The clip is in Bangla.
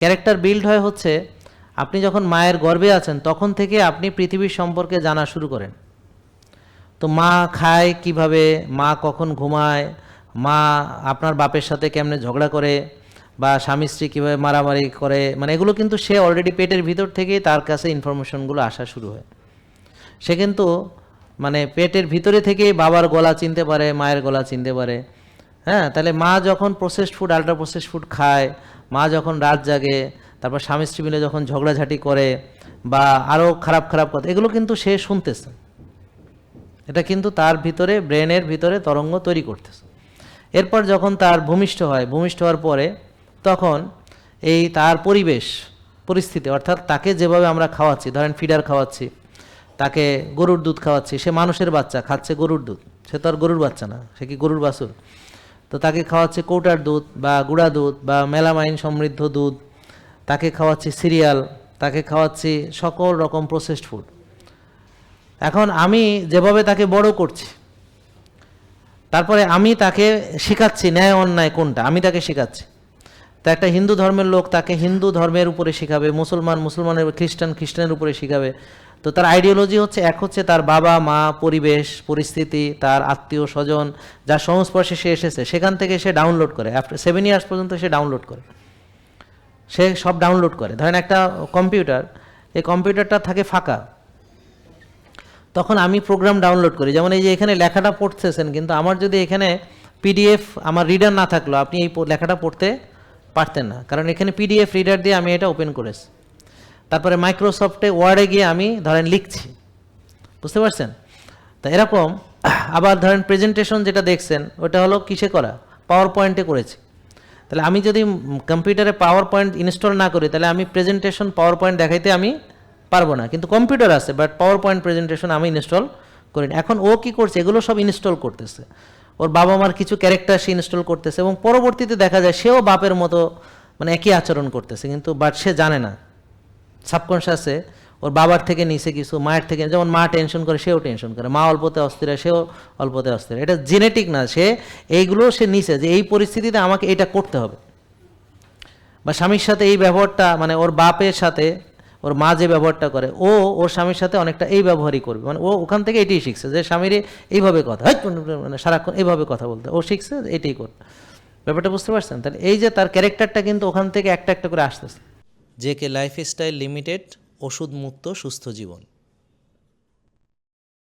ক্যারেক্টার বিল্ড হয় হচ্ছে আপনি যখন মায়ের গর্ভে আছেন তখন থেকে আপনি পৃথিবীর সম্পর্কে জানা শুরু করেন। তো মা খায় কিভাবে, মা কখন ঘুমায়, মা আপনার বাপের সাথে কেমনে ঝগড়া করে, বা স্বামী স্ত্রী কীভাবে মারামারি করে, মানে এগুলো কিন্তু সে অলরেডি পেটের ভিতর থেকেই তার কাছে ইনফরমেশনগুলো আসা শুরু হয়। সে কিন্তু মানে পেটের ভিতরে থেকেই বাবার গলা চিনতে পারে, মায়ের গলা চিনতে পারে। হ্যাঁ, তাহলে মা যখন processed food, ultra processed food খায়, মা যখন রাত জাগে, তারপর স্বামী স্ত্রী মিলে যখন ঝগড়াঝাটি করে বা আরও খারাপ খারাপ কথা, এগুলো কিন্তু সে শুনতেছে। এটা কিন্তু তার ভিতরে, ব্রেনের ভিতরে তরঙ্গ তৈরি করতেছে। এরপর যখন তার ভূমিষ্ঠ হয়, ভূমিষ্ঠ হওয়ার পরে তখন এই তার পরিবেশ পরিস্থিতি, অর্থাৎ তাকে যেভাবে আমরা খাওয়াচ্ছি, ধরেন ফিডার খাওয়াচ্ছি, তাকে গরুর দুধ খাওয়াচ্ছি, সে মানুষের বাচ্চা খাচ্ছে গরুর দুধ, সে তো আর গরুর বাচ্চা না, সে কি গরুর বাছুর? তো তাকে খাওয়াচ্ছে কৌটার দুধ বা গুঁড়া দুধ বা মেলামাইন সমৃদ্ধ দুধ, তাকে খাওয়াচ্ছি সিরিয়াল, তাকে খাওয়াচ্ছি সকল রকম প্রসেসড ফুড। এখন আমি যেভাবে তাকে বড় করছি, তারপরে আমি তাকে শেখাচ্ছি ন্যায় অন্যায় কোনটা, আমি তাকে শেখাচ্ছি। তো একটা হিন্দু ধর্মের লোক তাকে হিন্দু ধর্মের উপরে শেখাবে, মুসলমানের, খ্রিস্টানের উপরে শেখাবে। তো তার আইডিওলজি হচ্ছে, এক হচ্ছে তার বাবা মা, পরিবেশ পরিস্থিতি, তার আত্মীয় স্বজন, যার সংস্পর্শে সে এসেছে, সেখান থেকে সে ডাউনলোড করে। আফটার 7 ইয়ার্স পর্যন্ত সে ডাউনলোড করে, সে সব ডাউনলোড করে। ধরেন একটা কম্পিউটার, এই কম্পিউটারটা থাকে ফাঁকা, তখন আমি প্রোগ্রাম ডাউনলোড করি। যেমন এই যে এখানে লেখাটা পড়তেছেন, কিন্তু আমার যদি এখানে পিডিএফ, আমার রিডার না থাকলো, আপনি এই লেখাটা পড়তে পারতেন না, কারণ এখানে পিডিএফ রিডার দিয়ে আমি এটা ওপেন করেছি। তারপরে মাইক্রোসফটে ওয়ার্ডে গিয়ে আমি ধরেন লিখছি, বুঝতে পারছেন? তা এরকম আবার ধরেন প্রেজেন্টেশন যেটা দেখছেন, ওটা হলো কিসে করা, পাওয়ার পয়েন্টে করেছি। তাহলে আমি যদি কম্পিউটারে পাওয়ার পয়েন্ট ইনস্টল না করি, তাহলে আমি প্রেজেন্টেশন পাওয়ার পয়েন্ট দেখাইতে আমি পারবো না। কিন্তু কম্পিউটার আছে, বাট পাওয়ার পয়েন্ট প্রেজেন্টেশন আমি ইনস্টল করি না। এখন ও কি করছে, এগুলো সব ইনস্টল করতেছে, ওর বাবা মার কিছু ক্যারেক্টার সে ইনস্টল করতেছে, এবং পরবর্তীতে দেখা যায় সেও বাপের মতো মানে একই আচরণ করতেছে, কিন্তু বাট সে জানে না। সাবকনশিয়াসে ওর বাবার থেকে নিচে কিছু, মায়ের থেকে, যেমন মা টেনশন করে সেও টেনশন করে, মা অল্পতে অস্থির হয় সেও অল্পতে অস্থির। এটা জেনেটিক না, সে এইগুলো সে নিচে যে এই পরিস্থিতিতে আমাকে এটা করতে হবে। বা স্বামীর সাথে এই ব্যবহারটা, মানে ওর বাপের সাথে ওর মা যে ব্যবহারটা করে, ও ওর স্বামীর সাথে অনেকটা এই ব্যবহারই করবে। মানে ও ওখান থেকে এটাই শিখছে যে স্বামীর এইভাবে কথা, মানে সারাক্ষণ এইভাবে কথা বলতে, ও শিখছে এটাই করবে। ব্যাপারটা বুঝতে পারছেন? তাহলে এই যে তার ক্যারেক্টারটা কিন্তু ওখান থেকে একটা একটা করে আসতেছে। জেকে লাইফস্টাইল লিমিটেড, ওষুধ মুক্ত সুস্থ জীবন।